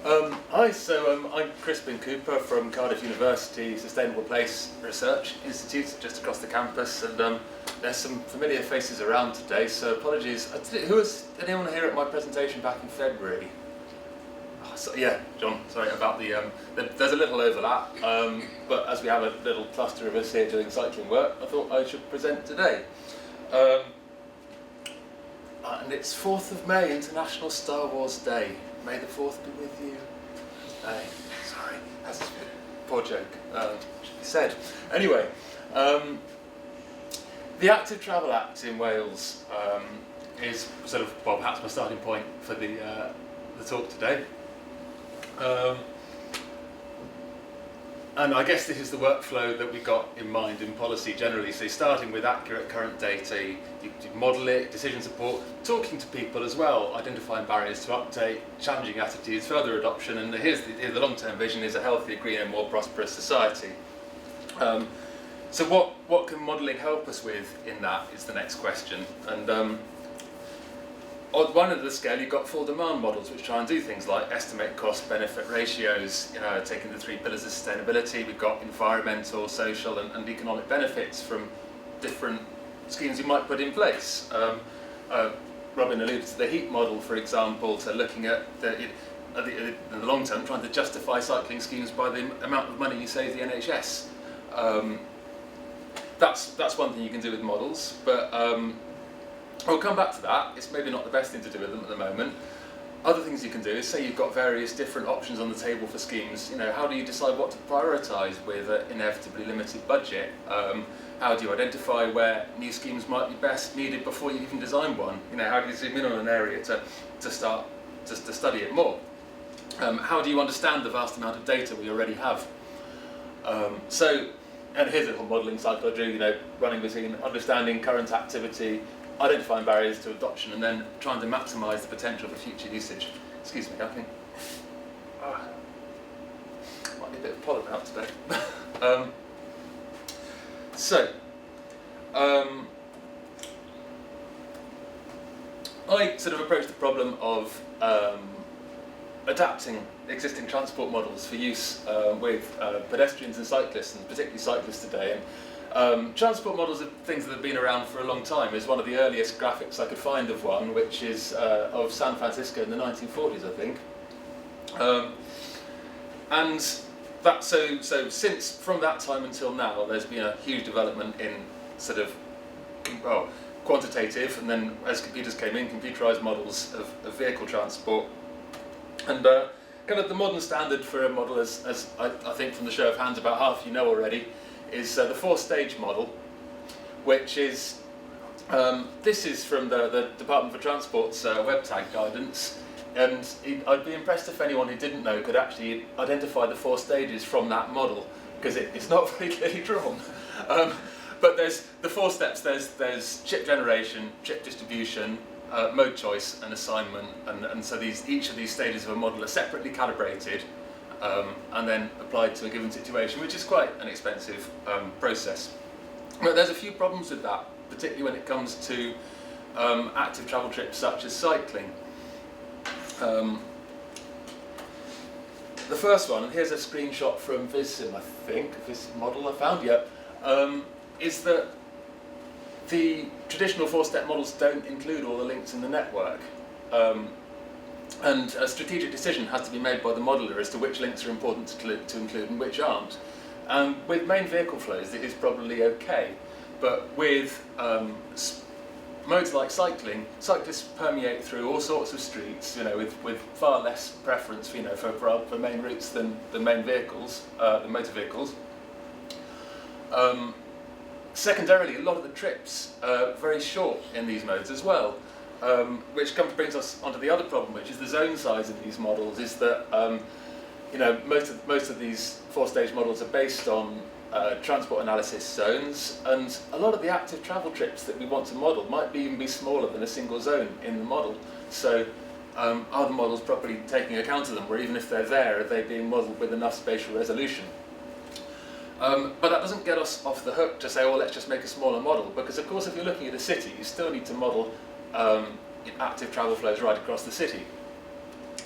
I'm Crispin Cooper from Cardiff University Sustainable Place Research Institute, just across the campus, and there's some familiar faces around today, so apologies. Anyone here at my presentation back in February? Yeah, John, sorry about there's a little overlap, but as we have a little cluster of us here doing cycling work, I thought I should present today. And it's 4th of May, International Star Wars Day. May the 4th be with you. Hey, sorry, that's a poor joke, should be said. Anyway, the Active Travel Act in Wales is sort of, well, perhaps my starting point for the talk today. And I guess this is the workflow that we got in mind in policy generally. So starting with accurate current data, you model it, decision support, talking to people as well, identifying barriers to uptake, challenging attitudes, further adoption, and here's the long-term vision is a healthier, greener, more prosperous society. So what can modelling help us with in that is the next question. And on one end of the scale, you've got full demand models, which try and do things like estimate cost-benefit ratios, taking the 3 pillars of sustainability. We've got environmental, social, and economic benefits from different schemes you might put in place. Robin alluded to the heat model, for example, to looking at in the long term, trying to justify cycling schemes by the amount of money you save the NHS. That's one thing you can do with models, but I'll come back to that. It's maybe not the best thing to do with them at the moment. Other things you can do is say you've got various different options on the table for schemes. How do you decide what to prioritise with an inevitably limited budget? How do you identify where new schemes might be best needed before you even design one? How do you zoom in on an area to start to study it more? How do you understand the vast amount of data we already have? And here's a little modelling psychology, running between understanding current activity, identifying barriers to adoption, and then trying to maximise the potential for future usage. Excuse me, I think. Might be a bit of pollen out today. I sort of approached the problem of adapting existing transport models for use with pedestrians and cyclists, and particularly cyclists today. And transport models are things that have been around for a long time. There's one of the earliest graphics I could find of one, which is of San Francisco in the 1940s, I think. And that so since from that time until now, there's been a huge development in sort of quantitative, and then as computers came in, computerized models of vehicle transport. And kind of the modern standard for a model, as I think from the show of hands about half you know already, is the 4-stage model, which is, this is from the Department for Transport's web tag guidance, and I'd be impressed if anyone who didn't know could actually identify the 4 stages from that model, because it's not very clearly drawn. But there's the 4 steps, there's chip generation, chip distribution, mode choice and assignment, and so each of these stages of a model are separately calibrated and then applied to a given situation, which is quite an expensive process. But there's a few problems with that, particularly when it comes to active travel trips such as cycling. The first one, and here's a screenshot from VisSim, I think, this model I found, is that the traditional 4-step models don't include all the links in the network. And a strategic decision has to be made by the modeler as to which links are important to include and which aren't. With main vehicle flows, it is probably okay, but with modes like cycling, cyclists permeate through all sorts of streets, with far less preference, for main routes than main vehicles, the motor vehicles. Secondarily, a lot of the trips are very short in these modes as well, which brings us onto the other problem, which is the zone size in these models. Is that most of these 4-stage models are based on transport analysis zones, and a lot of the active travel trips that we want to model might even be smaller than a single zone in the model. So, are the models properly taking account of them, or even if they're there, are they being modelled with enough spatial resolution? But that doesn't get us off the hook to say, well, let's just make a smaller model, because of course if you're looking at a city, you still need to model active travel flows right across the city.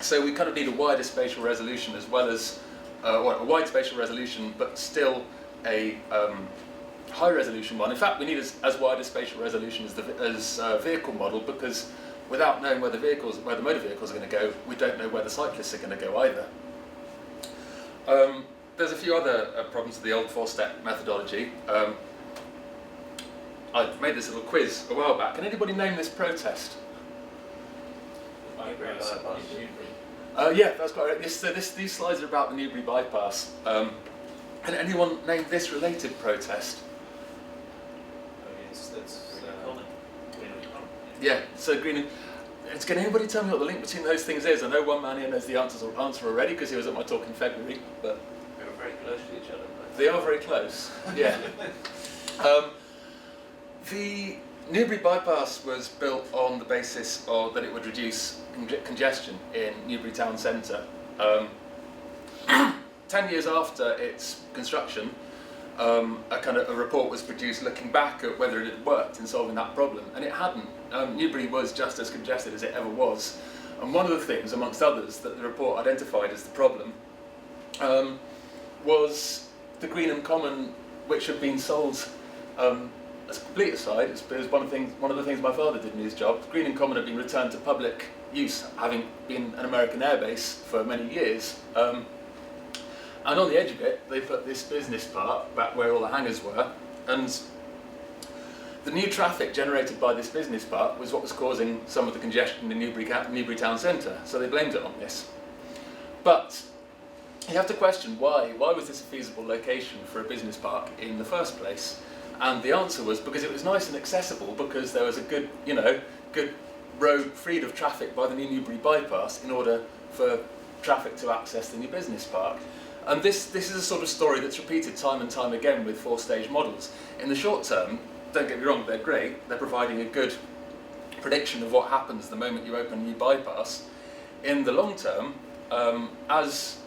So we kind of need a wider spatial resolution as well as, well, a wide spatial resolution, but still a high resolution one. In fact, we need as wide a spatial resolution as vehicle model, because without knowing where the motor vehicles are going to go, we don't know where the cyclists are going to go either. There's a few other problems with the old four-step methodology. I made this little quiz a while back. Can anybody name this protest? Yeah, that's quite right. These slides are about the Newbury bypass. Can anyone name this related protest? Yeah, so Green. Can anybody tell me what the link between those things is? I know one man here knows the answer already because he was at my talk in February, but they're very close to each other. They are very close. Yeah. The Newbury bypass was built on the basis of that it would reduce congestion in Newbury town centre. 10 years after its construction, a report was produced looking back at whether it had worked in solving that problem, and it hadn't. Newbury was just as congested as it ever was, and one of the things, amongst others, that the report identified as the problem was the Greenham Common, which had been sold. As a complete aside, it was one of the things my father did in his job. Greenham Common had been returned to public use, having been an American airbase for many years. And on the edge of it, they put this business park back where all the hangars were, and the new traffic generated by this business park was what was causing some of the congestion in Newbury town centre, so they blamed it on this. But you have to question why was this a feasible location for a business park in the first place? And the answer was because it was nice and accessible, because there was a good road freed of traffic by the new Newbury bypass in order for traffic to access the new business park. And this is a sort of story that's repeated time and time again with four-stage models. In the short term, don't get me wrong, they're great. They're providing a good prediction of what happens the moment you open a new bypass. In the long term, as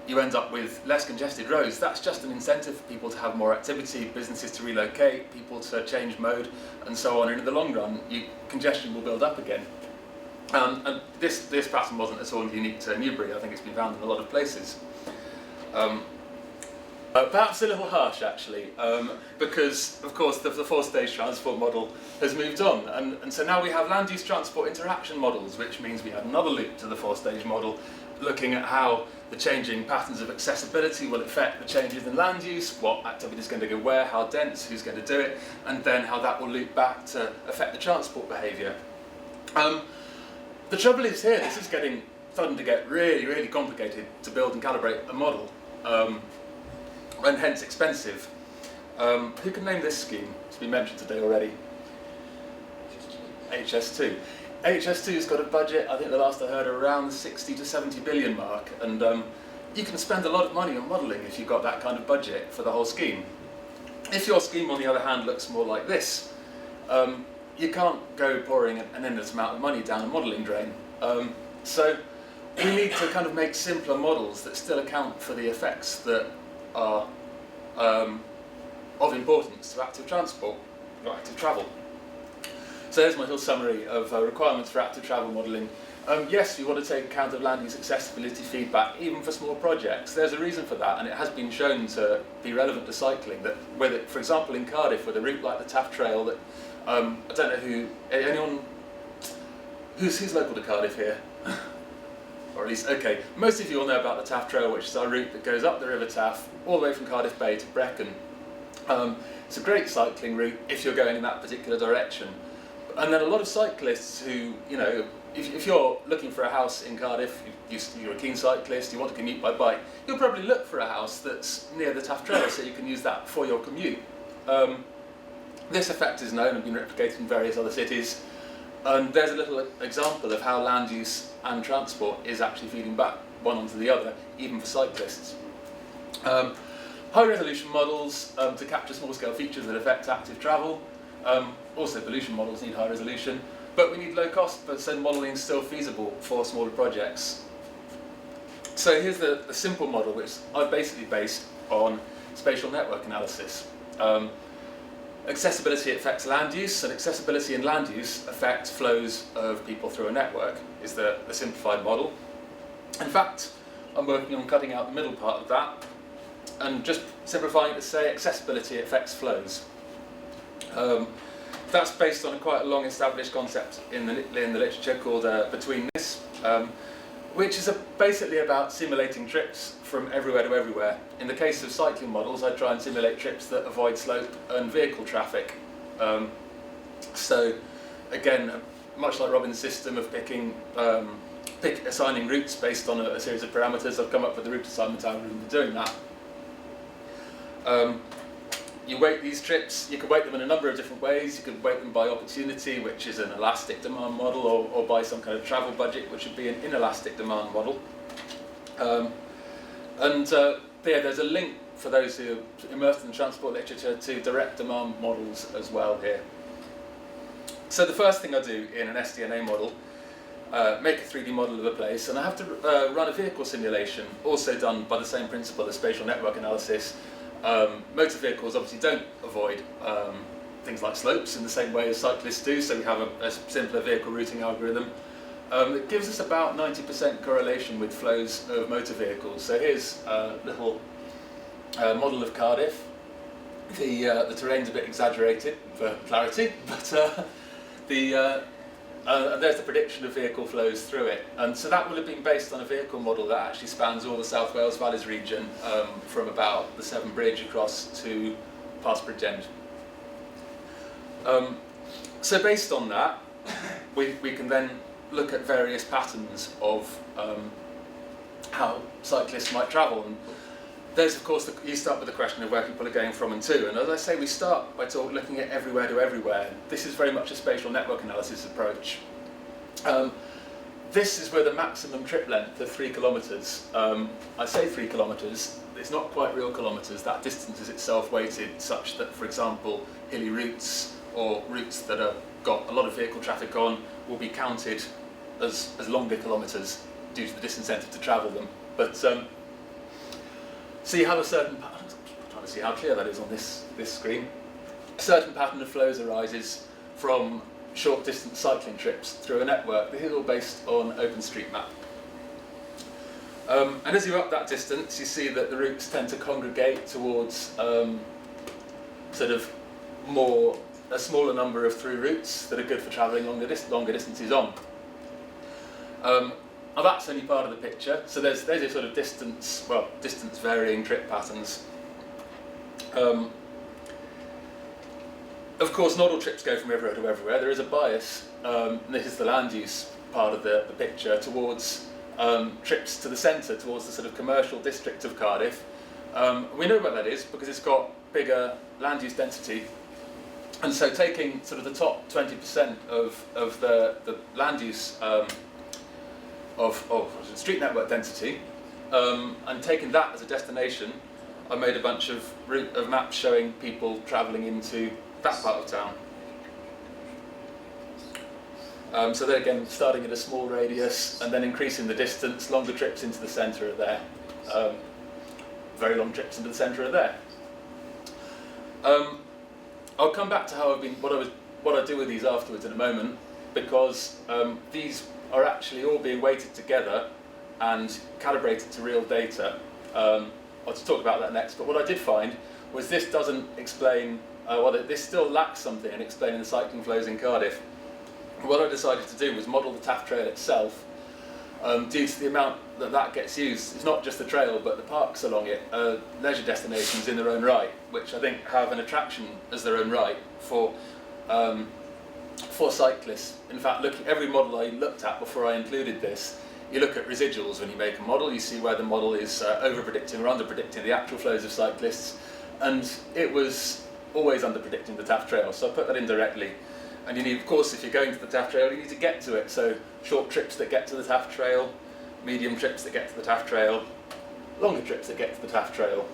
you end up with less congested roads, that's just an incentive for people to have more activity, businesses to relocate, people to change mode, and so on. And in the long run, congestion will build up again. And this pattern wasn't at all unique to Newbury. I think it's been found in a lot of places. Perhaps a little harsh, actually, because, of course, the four-stage transport model has moved on. And so now we have land-use transport interaction models, which means we add another loop to the four-stage model, looking at how the changing patterns of accessibility will affect the changes in land use, what activity is going to go where, how dense, who's going to do it, and then how that will loop back to affect the transport behaviour. The trouble is here, this is starting to get really, really complicated to build and calibrate a model, and hence expensive. Who can name this scheme? It's been mentioned today already. HS2. HS2's got a budget, I think the last I heard, around the 60 to 70 billion mark, and you can spend a lot of money on modelling if you've got that kind of budget for the whole scheme. If your scheme, on the other hand, looks more like this, you can't go pouring an endless amount of money down a modelling drain. So we need to kind of make simpler models that still account for the effects that are of importance to active transport, or active travel. So there's my little summary of requirements for active travel modelling. Yes, we want to take account of land use accessibility feedback, even for small projects. There's a reason for that, and it has been shown to be relevant to cycling. That, whether, for example, in Cardiff, with a route like the Taff Trail, that I don't know who's local to Cardiff here, or at least okay. Most of you all know about the Taff Trail, which is our route that goes up the River Taff all the way from Cardiff Bay to Brecon. It's a great cycling route if you're going in that particular direction. And then a lot of cyclists who, if you're looking for a house in Cardiff, you're a keen cyclist, you want to commute by bike, you'll probably look for a house that's near the Taff Trail so you can use that for your commute. This effect is known and been replicated in various other cities, and there's a little example of how land use and transport is actually feeding back one onto the other, even for cyclists. High resolution models to capture small scale features that affect active travel. Also, pollution models need high resolution, but we need low cost, but so modelling is still feasible for smaller projects. So here's the simple model, which I've basically based on spatial network analysis. Accessibility affects land use, and accessibility and land use affect flows of people through a network, is the simplified model. In fact, I'm working on cutting out the middle part of that and just simplifying it to say accessibility affects flows. That's based on quite a long established concept in the literature called betweenness, which is basically about simulating trips from everywhere to everywhere. In the case of cycling models, I try and simulate trips that avoid slope and vehicle traffic. So again, much like Robin's system of assigning routes based on a series of parameters, I've come up with the route assignment algorithm for doing that. You weight these trips, you could weight them in a number of different ways. You could weight them by opportunity, which is an elastic demand model, or by some kind of travel budget, which would be an inelastic demand model. There's a link for those who are immersed in the transport literature to direct demand models as well here. So the first thing I do in an sDNA model, make a 3D model of a place, and I have to run a vehicle simulation, also done by the same principle as spatial network analysis. Motor vehicles obviously don't avoid things like slopes in the same way as cyclists do, so we have a simpler vehicle routing algorithm. It gives us about 90% correlation with flows of motor vehicles. So here's a little model of Cardiff. The terrain's a bit exaggerated for clarity, but there's the prediction of vehicle flows through it. And so that would have been based on a vehicle model that actually spans all the South Wales Valleys region from about the Severn Bridge across to past Bridgend. So based on that, we can then look at various patterns of how cyclists might travel. And there's, of course, you start with the question of where people are going from and to. And as I say, we start by looking at everywhere to everywhere. This is very much a spatial network analysis approach. This is where the maximum trip length of 3 kilometres. I say 3 kilometres, it's not quite real kilometres. That distance is itself weighted such that, for example, hilly routes or routes that have got a lot of vehicle traffic on will be counted as longer kilometres due to the disincentive to travel them. But so you have a certain pattern. I'm trying to see how clear that is on this screen. A certain pattern of flows arises from short distance cycling trips through a network. This is all based on OpenStreetMap. And as you up that distance, you see that the routes tend to congregate towards sort of a smaller number of through routes that are good for travelling longer distances on. That's only part of the picture. So there's a sort of distance varying trip patterns. Of course, not all trips go from everywhere to everywhere. There is a bias, and this is the land use part of the picture, towards trips to the centre, towards the sort of commercial district of Cardiff. We know what that is because it's got bigger land use density. And so taking sort of the top 20% of the land use of street network density, and taking that as a destination, I made a bunch of maps showing people travelling into that part of town. So then again, starting at a small radius and then increasing the distance, longer trips into the centre are there. Very long trips into the centre are there. I'll come back to how what I do with these afterwards in a moment, because these are actually all being weighted together and calibrated to real data. I'll just talk about that next. But what I did find was this doesn't explain, this still lacks something in explaining the cycling flows in Cardiff. What I decided to do was model the Taff Trail itself, due to the amount that gets used. It's not just the trail, but the parks along it are leisure destinations in their own right, which I think have an attraction as their own right for cyclists. In fact, every model I looked at before I included this, you look at residuals when you make a model, you see where the model is over-predicting or under-predicting the actual flows of cyclists, and it was always under-predicting the Taff Trail, so I put that in directly. And you need, of course, if you're going to the Taff Trail, you need to get to it, so short trips that get to the Taff Trail, medium trips that get to the Taff Trail, longer trips that get to the Taff Trail.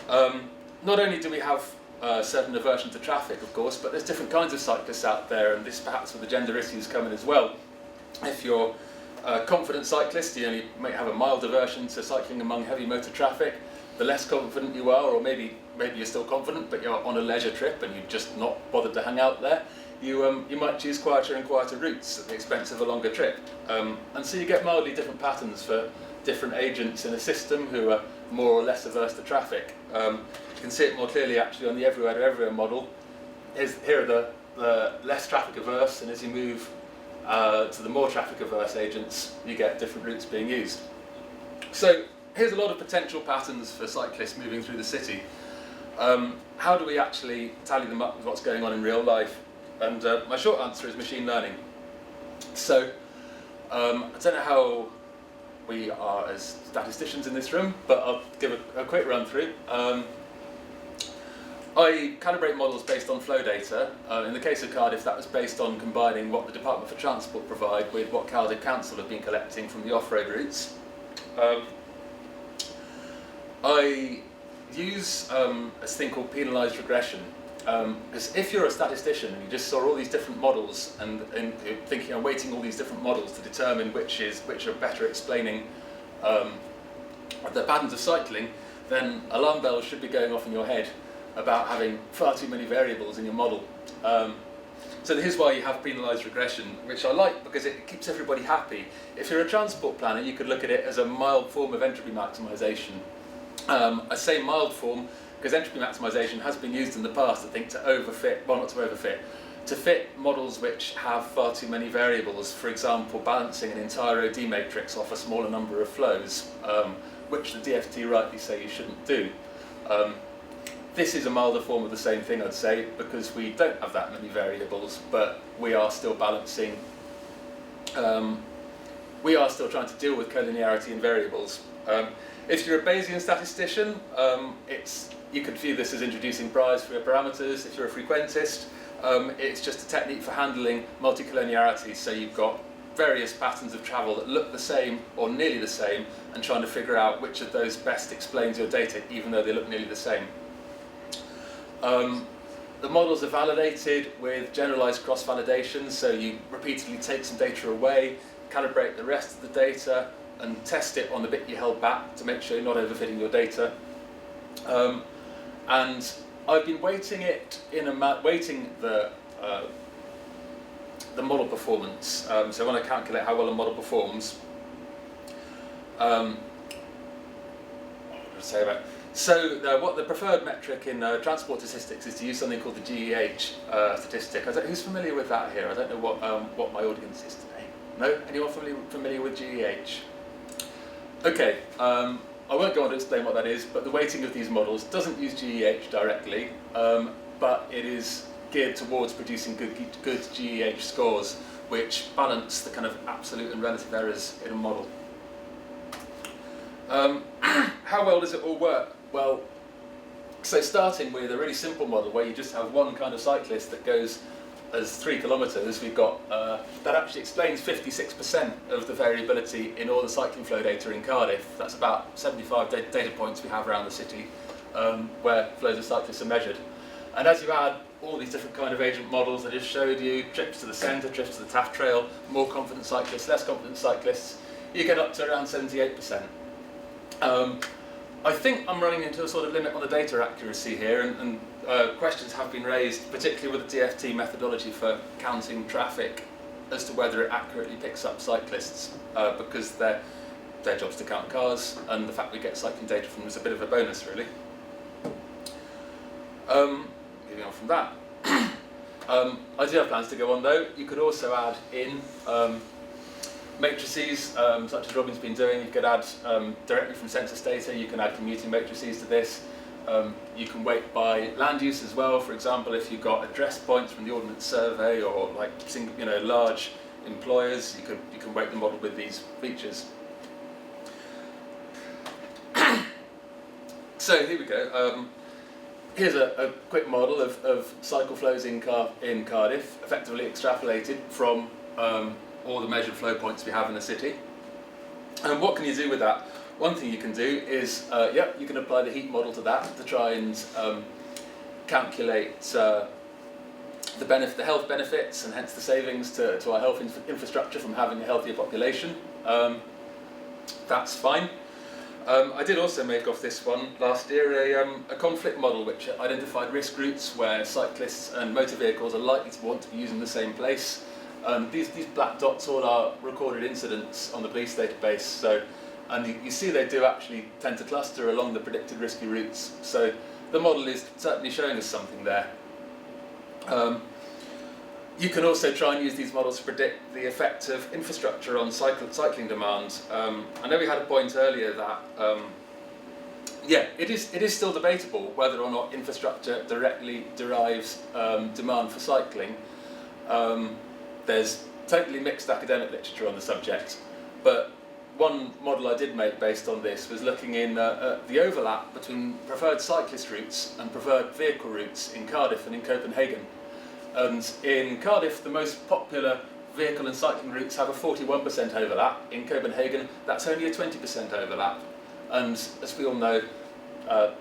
Not only do we have certain aversion to traffic, of course, but there's different kinds of cyclists out there, and this perhaps with the gender issues coming as well. If you're a confident cyclist, you only may have a mild aversion to cycling among heavy motor traffic. The less confident you are, or maybe you're still confident, but you're on a leisure trip and you've just not bothered to hang out there, you might choose quieter and quieter routes at the expense of a longer trip. And so you get mildly different patterns for different agents in a system who are more or less averse to traffic. You can see it more clearly actually on the everywhere to everywhere model. Here are the less traffic averse, and as you move to the more traffic averse agents, you get different routes being used. So here's a lot of potential patterns for cyclists moving through the city. How do we actually tally them up with what's going on in real life? And my short answer is machine learning. So I don't know how we are as statisticians in this room, but I'll give a quick run through. I calibrate models based on flow data. In the case of Cardiff, that was based on combining what the Department for Transport provide with what Cardiff Council have been collecting from the off-road routes. I use a thing called penalised regression. Because if you're a statistician and you just saw all these different models and thinking I'm weighting all these different models to determine which are better explaining the patterns of cycling, then alarm bells should be going off in your head about having far too many variables in your model. So here's why you have penalised regression, which I like because it keeps everybody happy. If you're a transport planner, you could look at it as a mild form of entropy maximisation. I say mild form because entropy maximisation has been used in the past, I think, to overfit, well not to overfit, to fit models which have far too many variables, for example balancing an entire OD matrix off a smaller number of flows, which the DFT rightly say you shouldn't do. This is a milder form of the same thing, I'd say, because we don't have that many variables, but we are still balancing, we are still trying to deal with collinearity in variables. If you're a Bayesian statistician, you could view this as introducing priors for your parameters. If you're a frequentist, it's just a technique for handling multi-collinearity. So you've got various patterns of travel that look the same or nearly the same, and trying to figure out which of those best explains your data, even though they look nearly the same. The models are validated with generalized cross-validation, so you repeatedly take some data away, calibrate the rest of the data, and test it on the bit you held back to make sure you're not overfitting your data. And I've been weighting it weighting the model performance. So when I calculate how well a model performs, what did I say about? So what the preferred metric in transport statistics is to use something called the GEH statistic. Who's familiar with that here? I don't know what my audience is today. No? Anyone familiar with GEH? Okay, I won't go on to explain what that is, but the weighting of these models doesn't use GEH directly, but it is geared towards producing good GEH scores, which balance the kind of absolute and relative errors in a model. How well does it all work? Well, so starting with a really simple model where you just have one kind of cyclist that goes as 3 kilometres, we've got, that actually explains 56% of the variability in all the cycling flow data in Cardiff. That's about 75 data points we have around the city where flows of cyclists are measured. And as you add all these different kind of agent models I just showed you, trips to the centre, trips to the Taft Trail, more confident cyclists, less confident cyclists, you get up to around 78%. I think I'm running into a sort of limit on the data accuracy here, and questions have been raised, particularly with the DFT methodology for counting traffic, as to whether it accurately picks up cyclists, because their job's to count cars, and the fact we get cycling data from them is a bit of a bonus, really. Moving on from that. I do have plans to go on, though. You could also add in matrices, such as Robin's been doing. You could add directly from census data, you can add commuting matrices to this. You can weight by land use as well. For example, if you've got address points from the Ordnance Survey or like large employers, you can weight the model with these features. So here we go. Here's a quick model of cycle flows in Cardiff, effectively extrapolated from all the measured flow points we have in the city. And what can you do with that? One thing you can do is, you can apply the heat model to that to try and calculate the health benefits and hence the savings to our health infrastructure from having a healthier population. That's fine. I did also make off this one last year a conflict model which identified risk routes where cyclists and motor vehicles are likely to want to be using the same place. These black dots all are recorded incidents on the police database, so, and you see they do actually tend to cluster along the predicted risky routes, so the model is certainly showing us something there. You can also try and use these models to predict the effect of infrastructure on cycling demand. I know we had a point earlier that, it is still debatable whether or not infrastructure directly derives demand for cycling. There's totally mixed academic literature on the subject, but one model I did make based on this was looking in the overlap between preferred cyclist routes and preferred vehicle routes in Cardiff and in Copenhagen. And in Cardiff, the most popular vehicle and cycling routes have a 41% overlap. In Copenhagen, that's only a 20% overlap. And as we all know,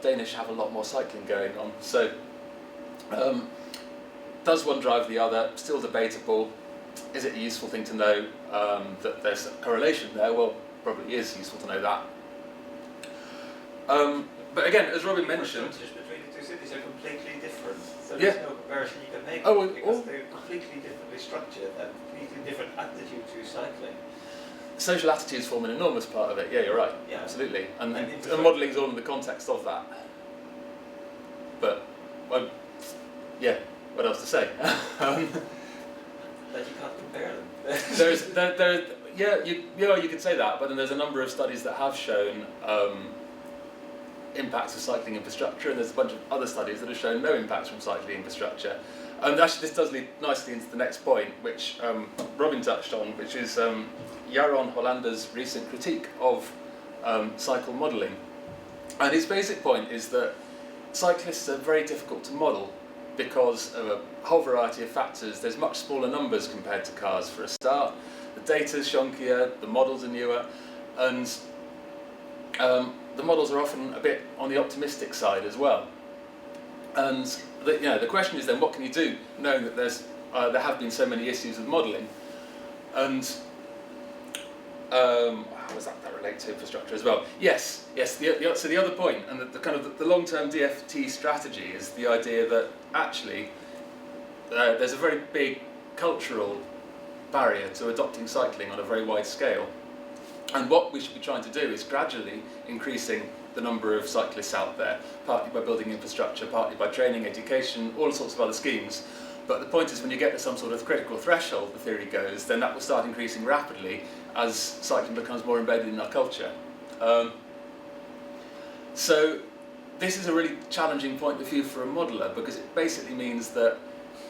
Danish have a lot more cycling going on. So, does one drive the other? Still debatable. Is it a useful thing to know that there's a correlation there? Well, probably is useful to know that. But again, as Robin mentioned, between the two cities are completely different. So yeah. there's no comparison you can make because they're completely differently structured and completely different attitude to cycling. Social attitudes form an enormous part of it. Yeah, you're right. Yeah. Absolutely. And modelling is all in the context of that. But, well, yeah, what else to say? That you can't compare them. You could say that, but then there's a number of studies that have shown impacts of cycling infrastructure, and there's a bunch of other studies that have shown no impacts from cycling infrastructure. And actually this does lead nicely into the next point, which Robin touched on, which is Jaron Hollander's recent critique of cycle modelling. And his basic point is that cyclists are very difficult to model because of a whole variety of factors. There's much smaller numbers compared to cars for a start. The data's shonkier, the models are newer, and the models are often a bit on the optimistic side as well. And the question is then, what can you do, knowing that there have been so many issues with modelling? And how does that relate to infrastructure as well? Yes. So the other point, and the long-term DFT strategy is the idea that actually there's a very big cultural barrier to adopting cycling on a very wide scale. And what we should be trying to do is gradually increasing the number of cyclists out there, partly by building infrastructure, partly by training, education, all sorts of other schemes. But the point is, when you get to some sort of critical threshold, the theory goes, then that will start increasing rapidly as cycling becomes more embedded in our culture. So this is a really challenging point of view for a modeller, because it basically means that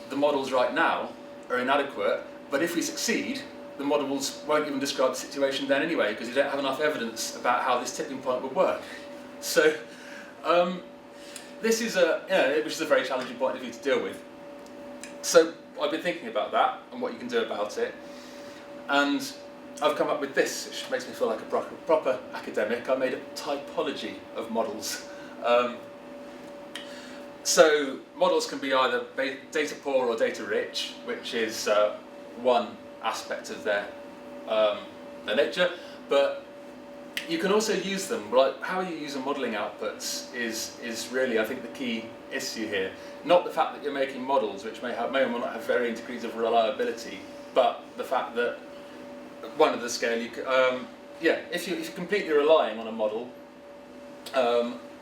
the models right now are inadequate, but if we succeed, the models won't even describe the situation then anyway, because you don't have enough evidence about how this tipping point would work. So this is which is a very challenging point of view to deal with. So I've been thinking about that and what you can do about it, and I've come up with this, which makes me feel like a proper academic. I made a typology of models. So models can be either data poor or data rich, which is one aspect of their nature, but you can also use them. Like how you use a modelling outputs is really, I think, the key issue here. Not the fact that you're making models which may or may not have varying degrees of reliability, but the fact that one of the scale, if you're completely relying on a model,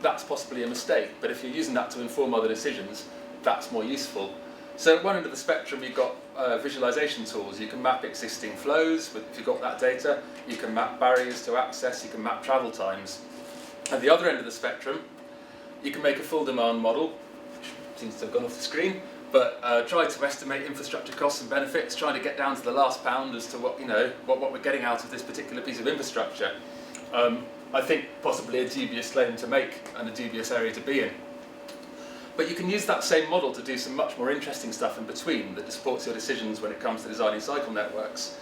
that's possibly a mistake. But if you're using that to inform other decisions, that's more useful. So at one end of the spectrum, you've got visualization tools. You can map existing flows if you've got that data. You can map barriers to access. You can map travel times. At the other end of the spectrum, you can make a full demand model, which seems to have gone off the screen, but try to estimate infrastructure costs and benefits, trying to get down to the last pound as to what we're getting out of this particular piece of infrastructure. I think possibly a dubious claim to make and a dubious area to be in. But you can use that same model to do some much more interesting stuff in between that supports your decisions when it comes to designing cycle networks.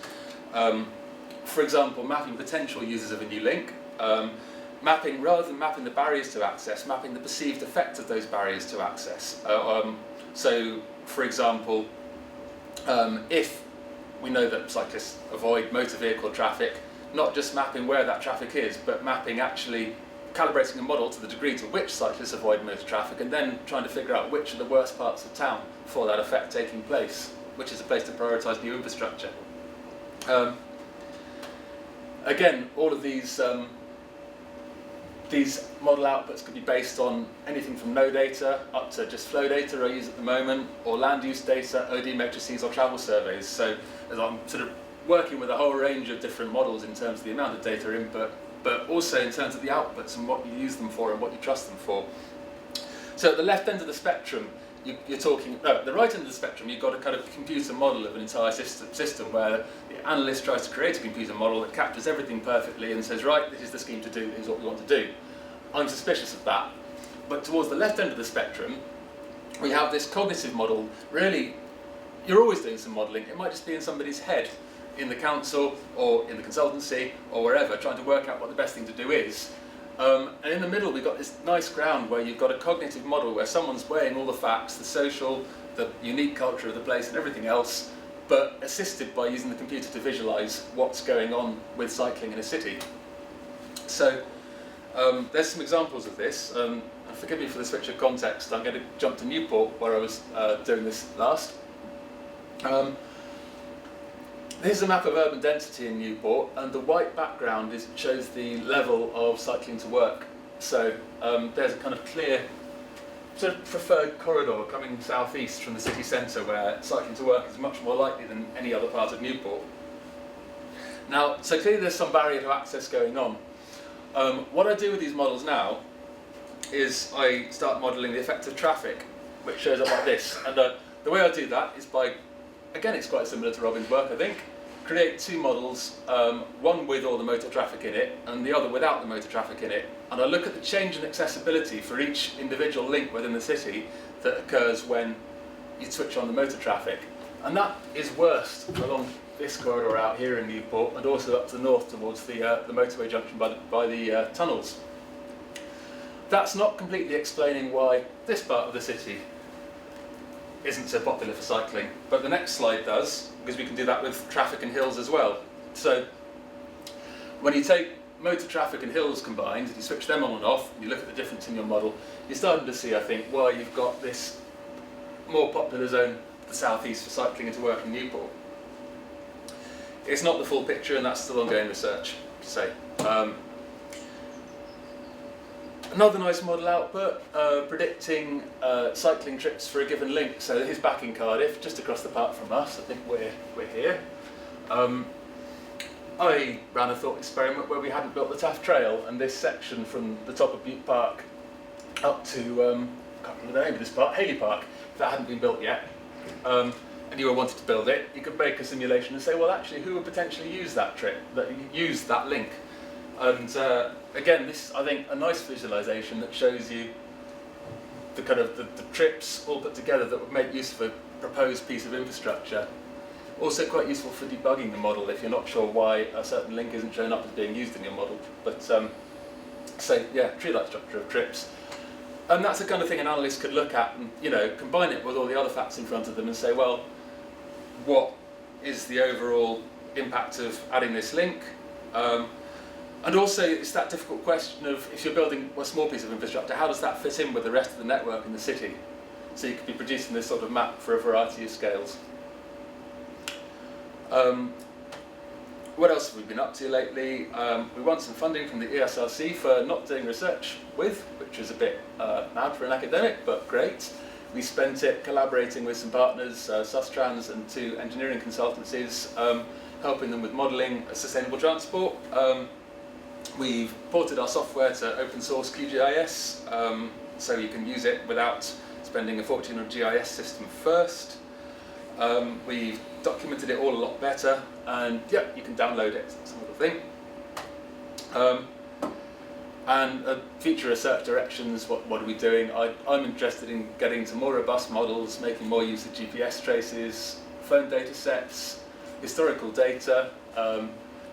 For example, mapping potential users of a new link. Rather than mapping the barriers to access, mapping the perceived effect of those barriers to access. So, for example, if we know that cyclists avoid motor vehicle traffic, not just mapping where that traffic is, but mapping actually calibrating a model to the degree to which cyclists avoid motor traffic, and then trying to figure out which are the worst parts of town for that effect taking place, which is a place to prioritise new infrastructure. Again, all of these model outputs could be based on anything from no data up to just flow data I use at the moment, or land use data, OD matrices, or travel surveys. So as I'm sort of working with a whole range of different models in terms of the amount of data input, but also in terms of the outputs and what you use them for and what you trust them for. So at the left end of the spectrum, you're talking, no, at the right end of the spectrum, you've got a kind of computer model of an entire system where the analyst tries to create a computer model that captures everything perfectly and says, right, this is the scheme to do, this is what we want to do. I'm suspicious of that. But towards the left end of the spectrum, we have this cognitive model. Really, you're always doing some modelling. It might just be in somebody's head, in the council or in the consultancy or wherever, trying to work out what the best thing to do is. And in the middle we've got this nice ground where you've got a cognitive model where someone's weighing all the facts, the social, the unique culture of the place and everything else, but assisted by using the computer to visualise what's going on with cycling in a city. So there's some examples of this, and forgive me for the switch of context. I'm going to jump to Newport where I was doing this last. Here's a map of urban density in Newport, and the white background shows the level of cycling to work. So there's a kind of clear, sort of preferred corridor coming southeast from the city centre where cycling to work is much more likely than any other part of Newport. Now, so clearly there's some barrier to access going on. What I do with these models now is I start modelling the effect of traffic, which shows up like this. And the way I do that is by, again, it's quite similar to Robin's work, I think. Create two models, one with all the motor traffic in it and the other without the motor traffic in it. And I look at the change in accessibility for each individual link within the city that occurs when you switch on the motor traffic. And that is worst along this corridor out here in Newport and also up to the north towards the motorway junction by the tunnels. That's not completely explaining why this part of the city isn't so popular for cycling, but the next slide does, because we can do that with traffic and hills as well. So when you take motor traffic and hills combined, and you switch them on and off, and you look at the difference in your model, you're starting to see, I think, why you've got this more popular zone to the southeast for cycling and to work in Newport. It's not the full picture, and that's still ongoing research, to say. Another nice model output, predicting cycling trips for a given link. So here's back in Cardiff, just across the park from us. I think we're here. I ran a thought experiment where we hadn't built the Taff Trail, and this section from the top of Butte Park up to, I can't remember the name of this park, Haley Park, that hadn't been built yet. And you were wanting to build it, you could make a simulation and say, well, actually, who would potentially use that trip, use that link? And again, this is, I think, a nice visualization that shows you the kind of the trips all put together that would make use of a proposed piece of infrastructure. Also quite useful for debugging the model if you're not sure why a certain link isn't showing up as being used in your model. But so yeah, tree-like structure of trips. And that's the kind of thing an analyst could look at and, you know, combine it with all the other facts in front of them and say, well, what is the overall impact of adding this link? And also, it's that difficult question of, if you're building a small piece of infrastructure, how does that fit in with the rest of the network in the city? So you could be producing this sort of map for a variety of scales. What else have we been up to lately? We won some funding from the ESRC for not doing research with, which was a bit mad for an academic, but great. We spent it collaborating with some partners, Sustrans and 2 engineering consultancies, helping them with modelling sustainable transport. We've ported our software to open source QGIS, so you can use it without spending a fortune on a GIS system first. We've documented it all a lot better, and yeah, you can download it, some other thing. And future research directions, what are we doing? I'm interested in getting into more robust models, making more use of GPS traces, phone data sets, historical data,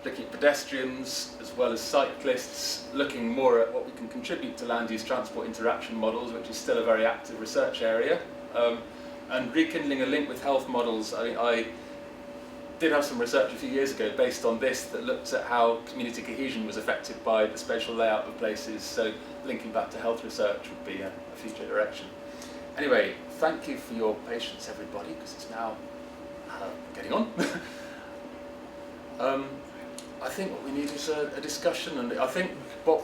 looking at pedestrians as well as cyclists, looking more at what we can contribute to land use transport interaction models, which is still a very active research area, and rekindling a link with health models. I mean, did have some research a few years ago based on this that looked at how community cohesion was affected by the spatial layout of places, so linking back to health research would be a future direction. Anyway, thank you for your patience, everybody, because it's now getting on. I think what we need is a discussion, and I think what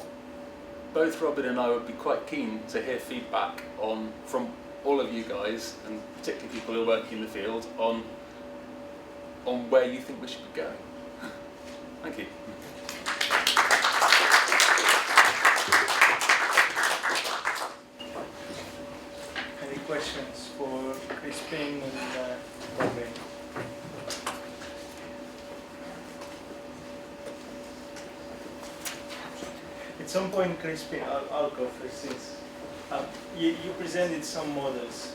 both Robin and I would be quite keen to hear feedback on from all of you guys, and particularly people who are working in the field, on where you think we should be going. Thank you. Any questions for Crispin and Robin? At some point, Crispin, I'll go first, since you presented some models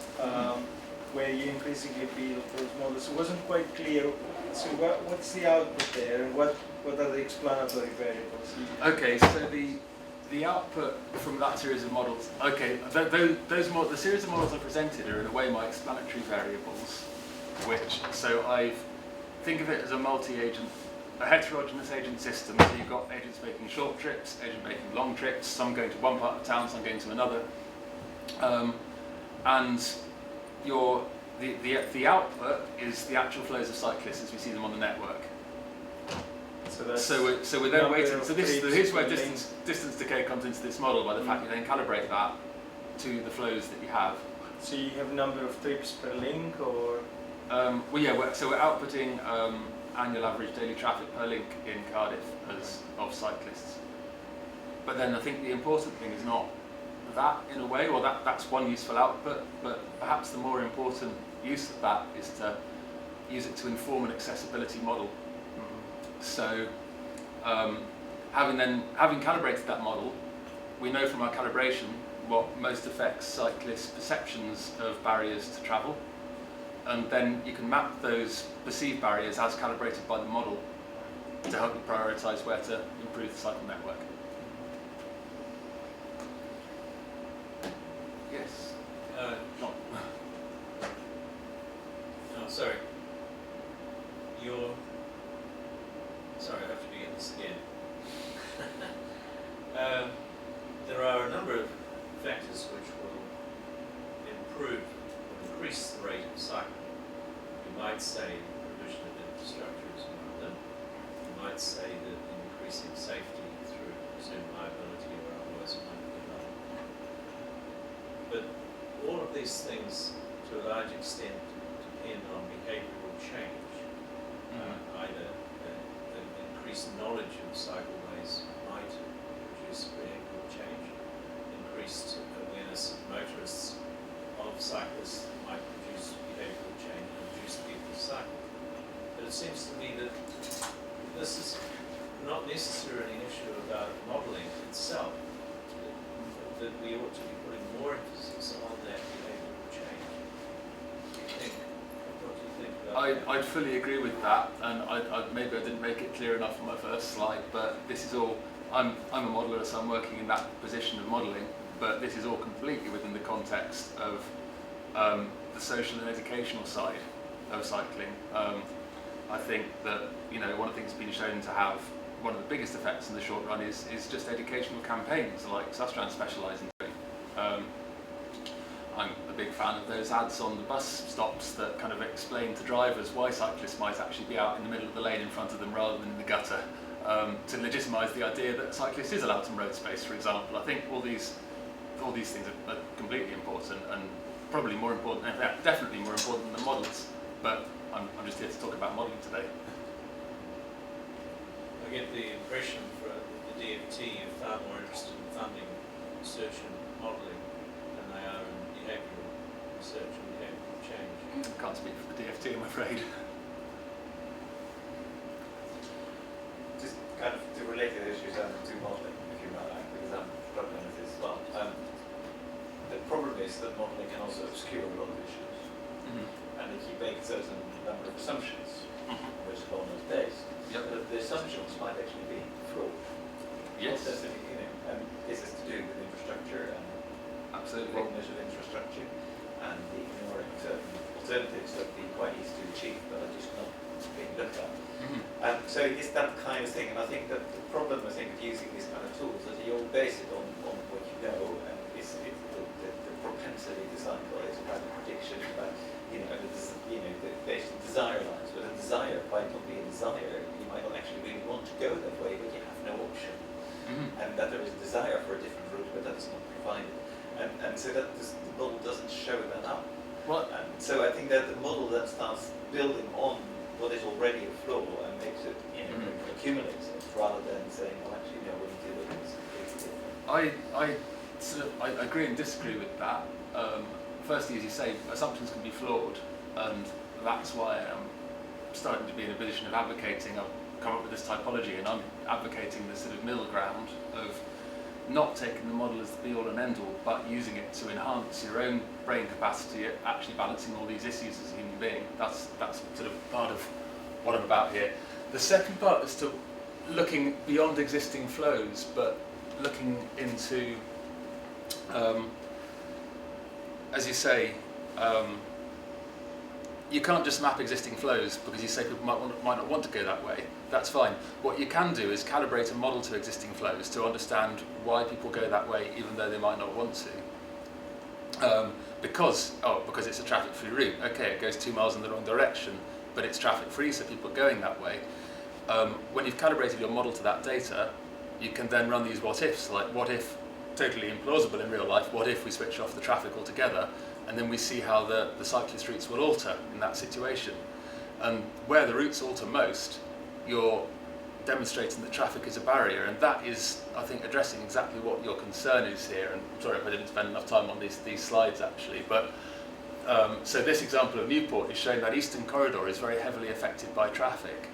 where you increasingly build those models. It wasn't quite clear. So what's the output there, and what are the explanatory variables? Okay, so the output from that series of models. Okay, the series of models I presented are in a way my explanatory variables, think of it as a multi-agent, a heterogeneous agent system. So you've got agents making short trips, agents making long trips, some going to one part of town, some going to another, and the output is the actual flows of cyclists as we see them on the network. So we're then waiting. So here's where distance decay comes into this model by the fact you then calibrate that to the flows that you have. So you have number of trips per link, or? So we're outputting annual average daily traffic per link in Cardiff of cyclists. But then I think the important thing is not that in a way, or that's one useful output, but perhaps the more important use of that is to use it to inform an accessibility model. So having calibrated that model, we know from our calibration what most affects cyclists' perceptions of barriers to travel, and then you can map those perceived barriers as calibrated by the model to help you prioritise where to improve the cycle network. Yes? No, sorry. Sorry, I have to begin this again. There are a number of factors which will increase the rate of cycling. You might say provision of infrastructure is one of them. You might say that increasing safety through presumed liability or otherwise might be another. But all of these things, to a large extent, depend on behavioural change. Either increased knowledge of cycleways might produce behavioural change, increased awareness of motorists of cyclists might produce behavioural change and reduce people cycle. But it seems to me that this is not necessarily an issue about modelling itself, that we ought to be putting more emphasis on that behavioural change. What do you think about that? I'd fully agree with that, and maybe I didn't make it clear enough on my first slide, but this is all, I'm a modeller, so I'm working in that position of modelling, but this is all completely within the context of the social and educational side of cycling. I think that, one of the things that's been shown to have one of the biggest effects in the short run is just educational campaigns like Sustran specialise in doing. I'm a big fan of those ads on the bus stops that kind of explain to drivers why cyclists might actually be out in the middle of the lane in front of them rather than in the gutter, to legitimise the idea that a cyclist is allowed some road space, for example. I think all these things are completely important, and probably more important, definitely more important than models, but I'm just here to talk about modelling today. I get the impression from the DFT are far more interested in funding research and modelling than they are in behavioural research and behavioural change. I can't speak for the DFT, I'm afraid. Just kind of to relate to the issues to modelling, if you like, because I'm struggling with this as well. The problem is that modelling can also obscure a lot of issues, and if you make a certain number of assumptions, which the model is based, the assumptions might actually be flawed. Yes. And this is to do with infrastructure and absolutely wrongness of infrastructure, and the ignoring certain alternatives that would be quite easy to achieve, but are just not being looked at. So it's that kind of thing, and I think that the problem, I think, of using these kind of tools is that you all base it on what you know, and it's the propensity design for it, about the prediction, about based on desire lines. But a desire might not be a desire. You might not actually really want to go that way, but you have no option, and that there is a desire for a different route, but that is not provided, and so that the model doesn't show that up. What? And so I think that the model then starts building on what is already a flaw and makes it, accumulates it, rather than saying, well, actually, no, we need to look at this completely different. I agree and disagree with that. Firstly, as you say, assumptions can be flawed, and that's why I'm starting to be in a position of advocating. I've come up with this typology, and I'm advocating this sort of middle ground of not taking the model as the be-all and end-all, but using it to enhance your own brain capacity at actually balancing all these issues as a human being. That's sort of part of what I'm about here. The second part is to looking beyond existing flows, but looking into, as you say, you can't just map existing flows because you say people might not want to go that way. That's fine. What you can do is calibrate a model to existing flows to understand why people go that way even though they might not want to. Because it's a traffic-free route. Okay, it goes 2 miles in the wrong direction, but it's traffic-free, so people are going that way. When you've calibrated your model to that data, you can then run these what-ifs, like what if, totally implausible in real life, what if we switch off the traffic altogether, and then we see how the cyclist routes will alter in that situation. And where the routes alter most, you're demonstrating that traffic is a barrier, and that is, I think, addressing exactly what your concern is here. And I'm sorry if I didn't spend enough time on these slides actually, but so this example of Newport is showing that eastern corridor is very heavily affected by traffic,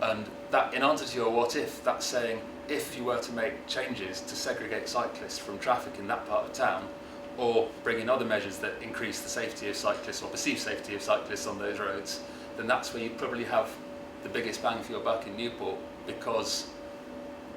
and that, in answer to your what if, that's saying if you were to make changes to segregate cyclists from traffic in that part of town, or bring in other measures that increase the safety of cyclists or perceived safety of cyclists on those roads, then that's where you'd probably have the biggest bang for your buck in Newport, because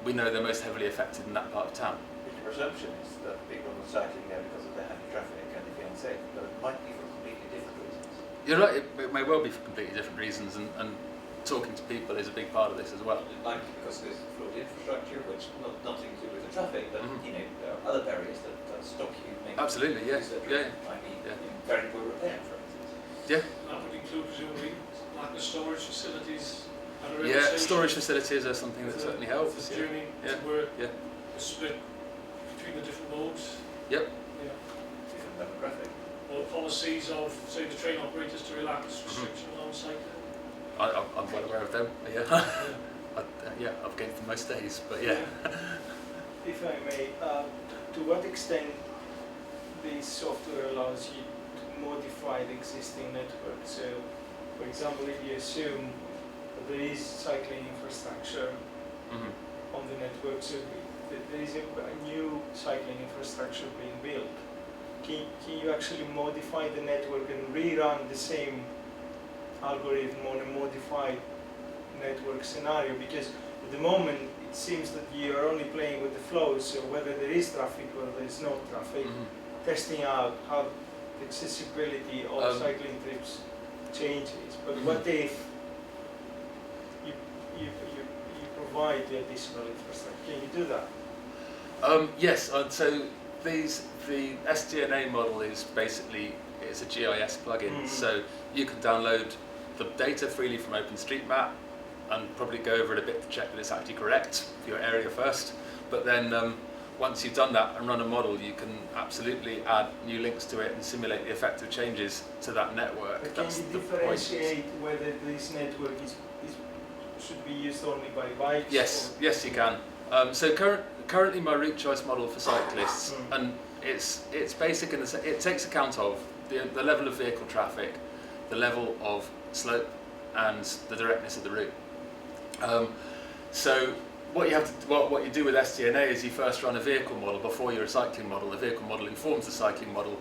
we know they're most heavily affected in that part of town. The presumption is that people are cycling there because of the heavy traffic and they feel unsafe, but it might be for completely different reasons. You're right, it may well be for completely different reasons, and talking to people is a big part of this as well. It might be because there's flawed infrastructure, which nothing to do with the traffic, but there are other barriers that stop you making Absolutely, yeah. use of that Yeah. might be Yeah. in very poor repair, for instance. Yeah. That would include presumably lack of storage facilities at a rail Yeah, station. storage facilities are something that certainly helps. The journey Yeah. to work, Yeah. the split between the different modes. Yep. Yeah. Different demographic. Or policies of, say, the train operators to relax restrictions on cycling. I'm well aware of them. Yeah. Yeah. I'm against them most days, but yeah. If I may, to what extent the software allows you to modify the existing network? So, for example, if you assume that there is cycling infrastructure on the network, so there is a new cycling infrastructure being built, can you actually modify the network and rerun the same algorithm on a modified network scenario? Because at the moment it seems that you are only playing with the flows, so whether there is traffic or there is no traffic, testing out how the accessibility of cycling trips changes. But what if you provide the additional infrastructure? Can you do that? Yes, so the sDNA model is basically, it's a GIS plugin, so you can download the data freely from OpenStreetMap and probably go over it a bit to check that it's actually correct for your area first. But then once you've done that and run a model, you can absolutely add new links to it and simulate the effect of changes to that network. But That's can you the differentiate whether this network should be used only by bikes? Yes, yes you can. So currently my route choice model for cyclists, and it's basic in the it takes account of the level of vehicle traffic, the level of slope, and the directness of the route. So what you do with sDNA is you first run a vehicle model before you're a cycling model. The vehicle model informs the cycling model,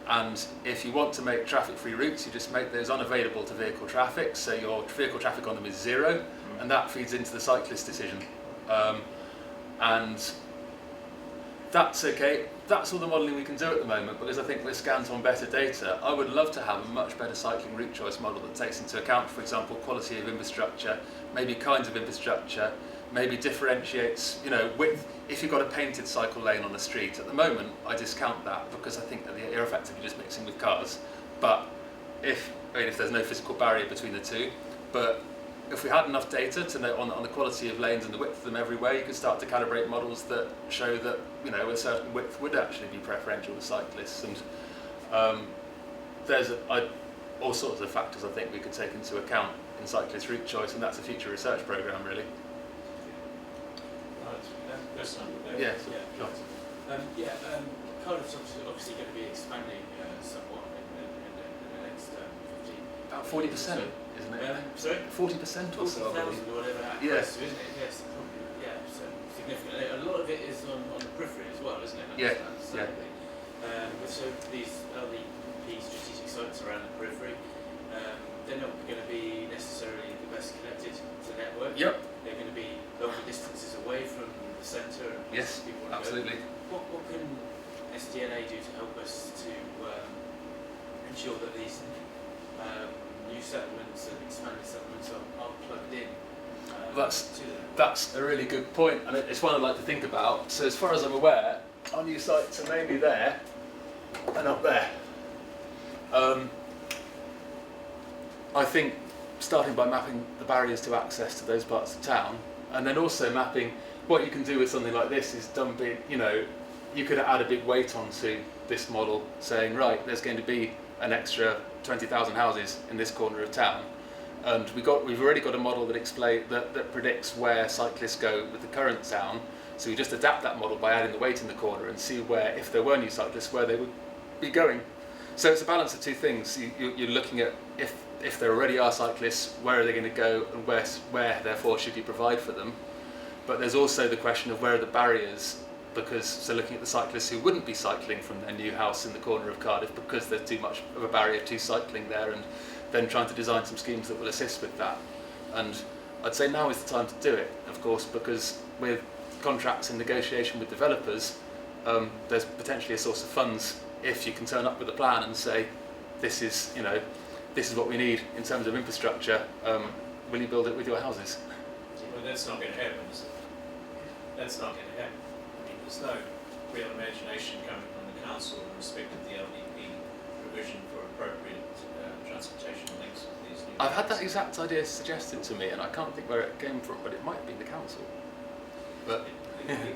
and if you want to make traffic-free routes, you just make those unavailable to vehicle traffic, so your vehicle traffic on them is 0, and that feeds into the cyclist decision. And That's okay. That's all the modelling we can do at the moment because I think we're scant on better data. I would love to have a much better cycling route choice model that takes into account, for example, quality of infrastructure, maybe kinds of infrastructure, maybe differentiates, width. If you've got a painted cycle lane on the street, at the moment I discount that because I think that you're effectively just mixing with cars. But if there's no physical barrier between the two, but if we had enough data to know on the quality of lanes and the width of them everywhere, you could start to calibrate models that show that a certain width would actually be preferential to cyclists. And there's all sorts of factors I think we could take into account in cyclist route choice, and that's a future research programme really. Yes. Cardiff's obviously going to be expanding somewhat in the next 15. About 40%, isn't it? Sorry? 40% or so, I believe. 40,000 or whatever that Yes. isn't it? Yes, probably. Yeah, so significantly. A lot of it is on the periphery as well, isn't it? So these LDP strategic sites around the periphery, they're not going to be necessarily the best connected to the network. Yep. They're going to be longer distances away from the centre. And Yes, people want to absolutely. go. What can sDNA do to help us to ensure that these new settlements and expanded settlements are plugged in to them? That's a really good point, and it's one I'd like to think about. So as far as I'm aware, our new sites are mainly there and up there. I think starting by mapping the barriers to access to those parts of town, and then also mapping what you can do with something like this is dumping, you could add a big weight onto this model saying, right, there's going to be an extra 20,000 houses in this corner of town. And we've already got a model that predicts where cyclists go with the current town. So we just adapt that model by adding the weight in the corner and see where, if there were new cyclists, where they would be going. So it's a balance of two things. You're looking at if there already are cyclists, where are they going to go, and where therefore should you provide for them. But there's also the question of where are the barriers, so looking at the cyclists who wouldn't be cycling from their new house in the corner of Cardiff because there's too much of a barrier to cycling there, and then trying to design some schemes that will assist with that. And I'd say now is the time to do it, of course, because with contracts and negotiation with developers, there's potentially a source of funds if you can turn up with a plan and say, this is what we need in terms of infrastructure. Will you build it with your houses? Well, that's not going to happen, is it? That's not going to happen. I mean, there's no real imagination coming from the council in respect of the LDP provision for appropriate transportation links with these new I've had that routes. exact idea suggested to me, and I can't think where it came from, but it might have been the council. But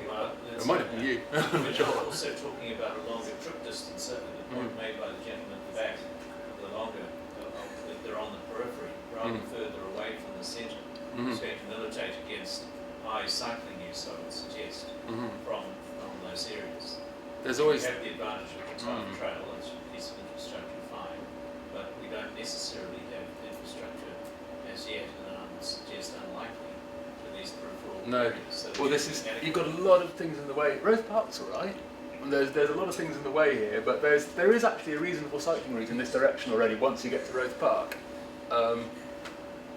Well, it might have been you. We're not also talking about a longer trip distance, certainly the point made by the gentleman at the back, the longer, that they're on the periphery rather than further away from the centre. It's going to militate against high cycling use, I would suggest, from those areas. There's always We have the advantage of the time trail, it's a piece of infrastructure, fine, but we don't necessarily have infrastructure as yet, and I would suggest unlikely for these peripheral No. areas. So Well, we this have is, mechanical- you've got a lot of things in the way. Rose Park's all right. And there's a lot of things in the way here, but there is actually a reasonable cycling route in this direction already once you get to Rose Park.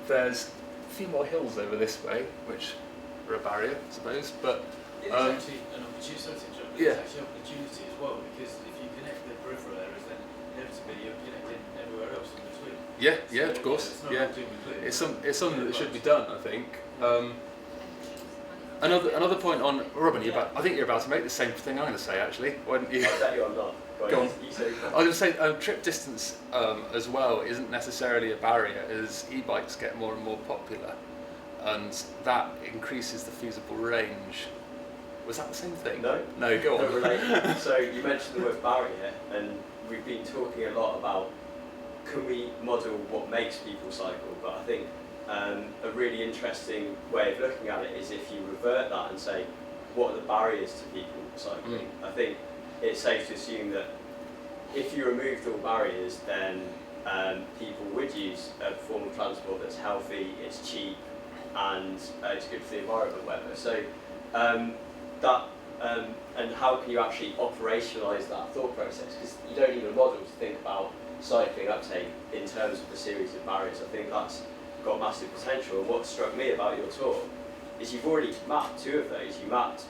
There's a few more hills over this way, which are a barrier, I suppose, but It is actually an opportunity, Yeah. it's actually an opportunity as well, because if you connect the peripheral areas, then inevitably you're connecting everywhere else in between. yeah, of So, course, it's not yeah. doom and gloom. It's something that should be done, I think. Another point on Robin, I think you're about to make the same thing I'm going to say actually. Why don't you? Is that you or not? Go on. You say I was going to say trip distance as well isn't necessarily a barrier as e-bikes get more and more popular, and that increases the feasible range. Was that the same thing? No. No, go on. Not related. So you mentioned the word barrier, and we've been talking a lot about can we model what makes people cycle, but I think a really interesting way of looking at it is if you revert that and say, what are the barriers to people cycling? I think it's safe to assume that if you removed all barriers, then people would use a form of transport that's healthy, it's cheap, and it's good for the environment, whatever. So and how can you actually operationalise that thought process? Because you don't need a model to think about cycling uptake in terms of the series of barriers. I think that's got massive potential. And what struck me about your talk is you've already mapped two of those. You mapped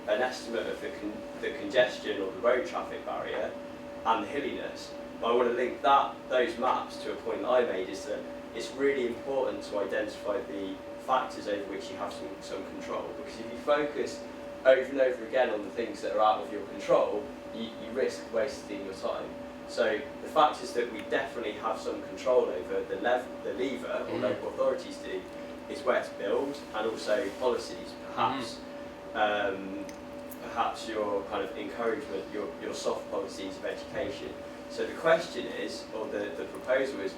an estimate of the congestion or the road traffic barrier and the hilliness. But I want to link those maps to a point that I made, is that it's really important to identify the factors over which you have some control, because if you focus over and over again on the things that are out of your control, you risk wasting your time. So the factors that we definitely have some control over, the lever, or local authorities do, is where to build, and also policies, perhaps. Perhaps your kind of encouragement, your soft policies of education. So the question is, or the proposal is,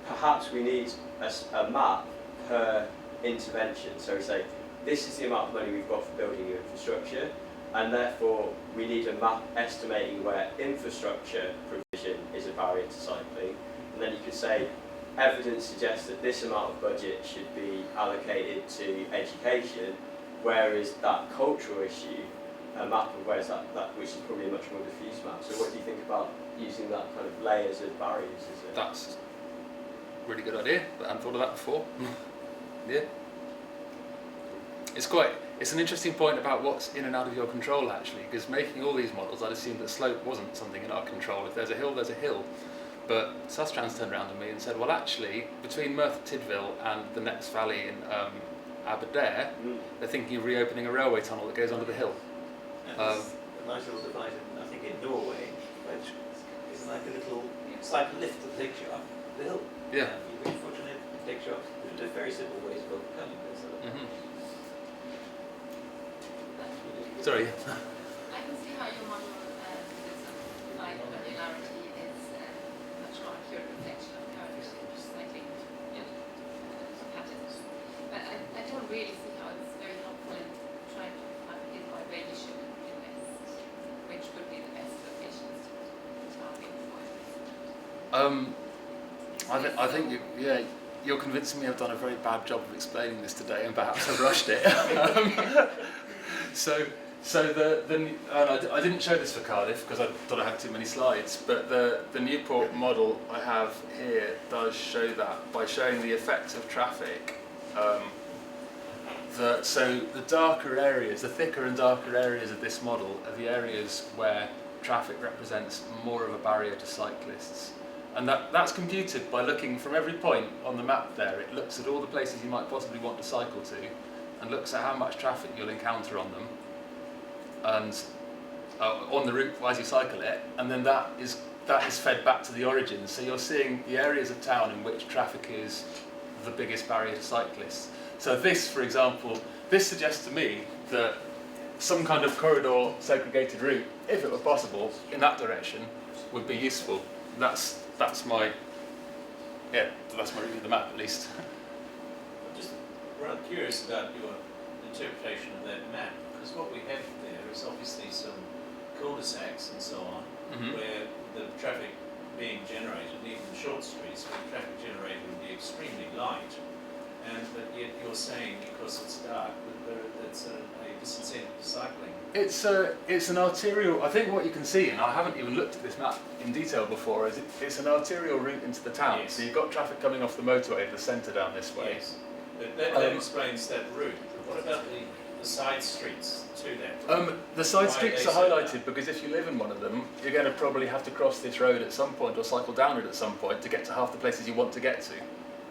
perhaps we need a map per intervention. So we say, this is the amount of money we've got for building your infrastructure, and therefore we need a map estimating where infrastructure provision is a barrier to cycling. And then you could say, evidence suggests that this amount of budget should be allocated to education, whereas that cultural issue, a map of where's that, which is probably a much more diffuse map. So what do you think about using that kind of layers of barriers? That's a really good idea, but I hadn't thought of that before. Yeah. It's an interesting point about what's in and out of your control, actually, because making all these models, I'd assumed that slope wasn't something in our control. If there's a hill, there's a hill. But Sustrans turned around to me and said, well, actually, between Merthyr Tydfil and the next valley in Aberdare, they're thinking of reopening a railway tunnel that goes under the hill. And there's a nice little device, I think, in Norway, which is like a little, it's like a lift that takes you up the hill. Yeah. You really fortunate, it takes you up. There's very simple ways of overcoming this. Sorry. I can see how your model with some light granularity is much more accurate reflection of current cycling patterns. But I don't really see how it's very helpful in trying to navigate why where you should invest, which would be the best locations to target for. I think you're convincing me I've done a very bad job of explaining this today, and perhaps I've rushed it. I didn't show this for Cardiff because I thought I had too many slides, but the Newport model I have here does show that by showing the effects of traffic. So the darker areas, the thicker and darker areas of this model are the areas where traffic represents more of a barrier to cyclists. And that's computed by looking from every point on the map there. It looks at all the places you might possibly want to cycle to, and looks at how much traffic you'll encounter on them, and on the route as you cycle it, and then that is fed back to the origins. So you're seeing the areas of town in which traffic is the biggest barrier to cyclists. So this, for example, this suggests to me that some kind of corridor segregated route, if it were possible, in that direction, would be useful. That's my reading of the map, at least. I'm just rather curious about your interpretation of that map, because what we have there is obviously some cul-de-sacs and so on, where the traffic being generated, and even the short streets, where the traffic generated would be extremely light, but yet you're saying because it's dark that it's a disincentive to cycling. It's an arterial. I think what you can see, and I haven't even looked at this map in detail before, is it's an arterial route into the town. Yes. So you've got traffic coming off the motorway to the centre down this way. Yes, but that explains that route. What about the side streets to that? The side Why streets they are said highlighted that? because if you live in one of them, you're going to probably have to cross this road at some point or cycle down it at some point to get to half the places you want to get to.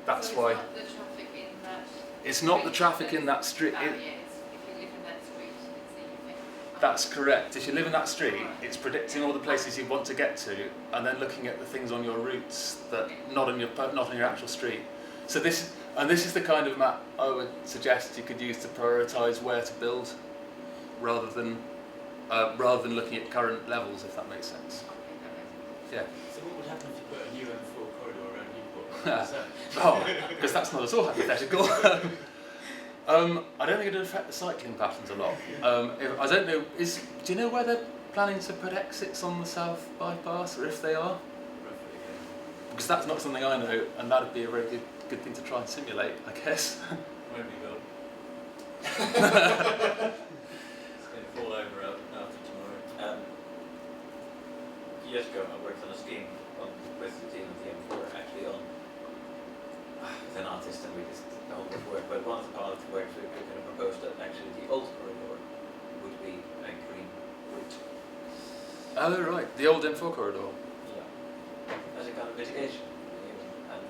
That's so why. It's not the traffic in that. It's not the traffic in that street. Barriers. If you live in that street, it's the effect. That's correct. If you live in that street, it's predicting all the places you want to get to, and then looking at the things on your routes that not on your actual street. So this is the kind of map I would suggest you could use to prioritise where to build, rather than looking at current levels, if that makes sense. Yeah. So what would happen if you put a new M4 corridor around Newport? Because that's not at all hypothetical. I don't think it would affect the cycling patterns a lot. I don't know. Do you know where they're planning to put exits on the South Bypass, or if they are? Roughly, yeah. Because that's not something I know, and that would be a very good thing to try and simulate, I guess. Won't be built. It's going to fall over after tomorrow. Years ago, I worked on a scheme with the team of the M4, actually with an artist, and we just the whole bit of work. But one of the parts of work we kind of proposed that actually the old corridor Oh, right, the old M4 corridor. Yeah. As a kind of mitigation, and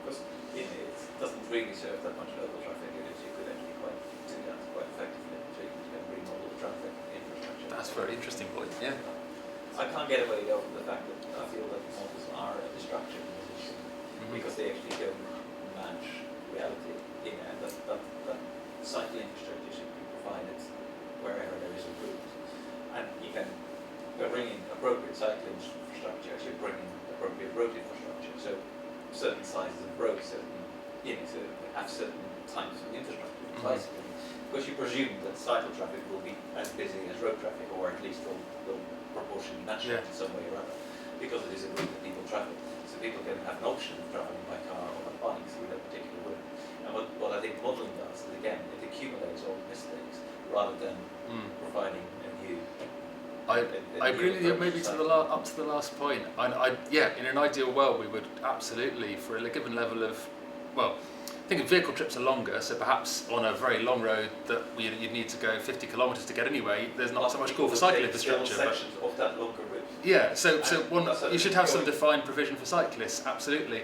because it doesn't really serve that much local traffic, you could actually do that quite effectively. So you can remodel the traffic infrastructure. That's a very interesting point, yeah. I can't get away though from the fact that I feel that models are a distraction in this issue because they actually don't match reality. And that cycling infrastructure should be provided wherever there is a route. And you can, by bringing appropriate cycling infrastructure, actually bring in appropriate road infrastructure. So certain sizes of roads, so have certain types of infrastructure for bicycling. Because you presume that cycle traffic will be as busy as road traffic, or at least will proportionally match it in some way or other, because it is a route that people travel. So people can have an option of travelling by car or by bike through that particular route. And what I think modelling does is, again, it accumulates all the mistakes rather than providing a new. I agree with you maybe to up to the last point. Yeah, in an ideal world we would absolutely, for a given level of, well, I think vehicle trips are longer, so perhaps on a very long road that you'd need to go 50 kilometres to get anyway, there's not so much call for cycle infrastructure. Sections of that longer route. Yeah, so you should have some defined provision for cyclists, absolutely.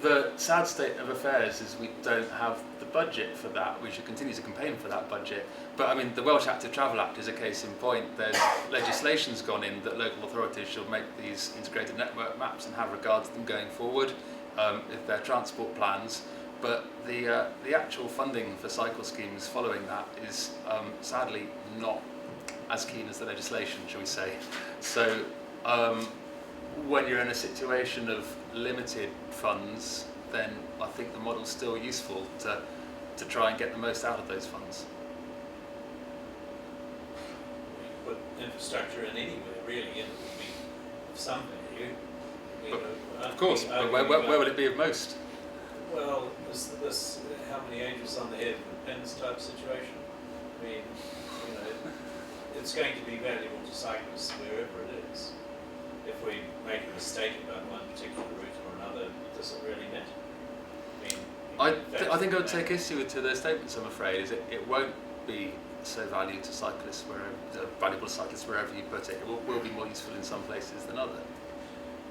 The sad state of affairs is we don't have the budget for that. We should continue to campaign for that budget. But I mean, the Welsh Active Travel Act is a case in point. There's legislation's gone in that local authorities should make these integrated network maps and have regard to them going forward with their transport plans. But the actual funding for cycle schemes following that is sadly not as keen as the legislation, shall we say. So when you're in a situation of limited funds, then I think the model's still useful to try and get the most out of those funds. We put infrastructure in anywhere, really, and it would be of some value. Of course, but where will it be of most? Well, this how many angels on the head of the pins type situation. I mean, it's going to be valuable to cyclists wherever it is. If we make a mistake about one particular route or another, does it really matter? I think I would take issue to those statements, I'm afraid, is it won't be so valuable to cyclists wherever you put it. It will be more useful in some places than others.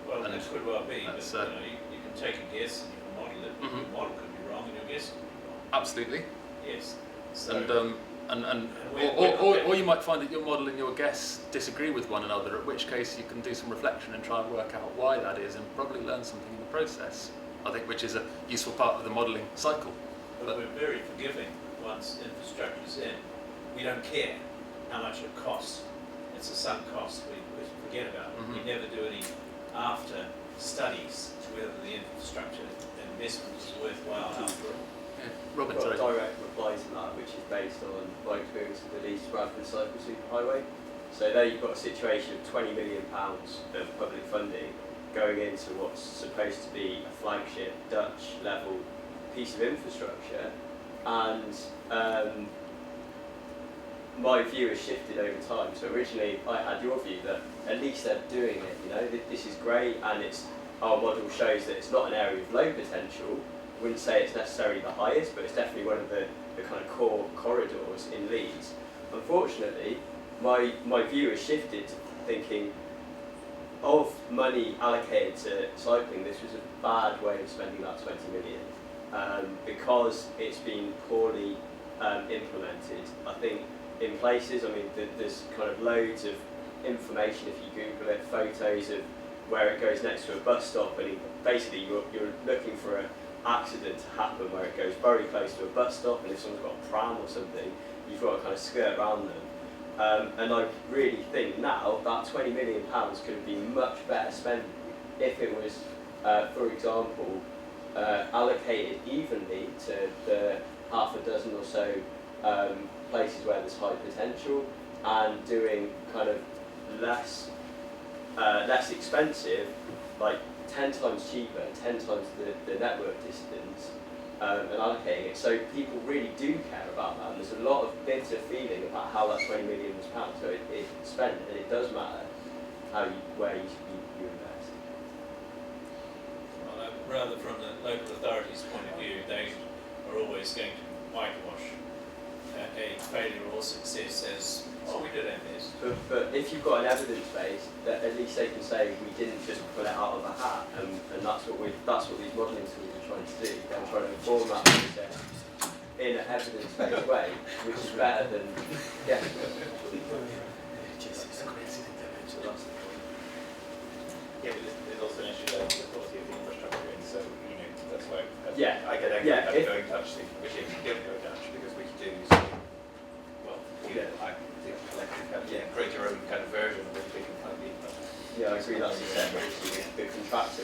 Well, And it could well be, but that's, you can take a guess and you can model it. Mhm. Your model could be wrong and your guess could be wrong. Absolutely. Yes. So, Or you might find that your model and your guess disagree with one another, at which case you can do some reflection and try and work out why that is and probably learn something in the process, I think, which is a useful part of the modelling cycle. but we're very forgiving once infrastructure's in. We don't care how much it costs. It's a sunk cost. We forget about it. We never do any after studies to whether the infrastructure investment is worthwhile after all. Yeah. Robin, I've got sorry. a direct reply to that, which is based on my experience of the Leeds to Bradford Cycle Superhighway. So there you've got a situation of £20 million of public funding going into what's supposed to be a flagship Dutch level piece of infrastructure, and my view has shifted over time. So originally I had your view that at least they're doing it, this is great, and our model shows that it's not an area of low potential. I wouldn't say it's necessarily the highest, but it's definitely one of the kind of core corridors in Leeds. Unfortunately, my view has shifted to thinking of money allocated to cycling. This was a bad way of spending that 20 million because it's been poorly implemented. I think in places, there's kind of loads of information if you Google it, photos of where it goes next to a bus stop, and basically you're looking for an accident to happen where it goes very close to a bus stop, and if someone's got a pram or something, you've got to kind of skirt around them. And I really think now that £20 million could have been much better spent if it was, for example, allocated evenly to the half a dozen or so places where there's high potential, and doing kind of less expensive, like 10 times cheaper, 10 times the network distance, and allocating it. So people really do care about that, and there's a lot of bitter feeling about how that 20 million was spent. So it's spent, and it does matter where you invest. Well, rather from the local authorities' point of view, they are always going to whitewash a failure or success as, oh, we did our best. But if you've got an evidence base, that at least they can say we didn't just pull it out of a hat, and that's what these modelling tools are trying to do. They're trying to inform that process in an evidence-based way, which is better than guesswork. So that's the point. Yeah, but there's also an issue there with the quality of the infrastructure, and so that's why I get angry Yeah, about going Dutch, which if you don't go Dutch, because we could do something, well, create your own kind of version of it, we can find the Yeah, I agree. That's a separate issue. The contractor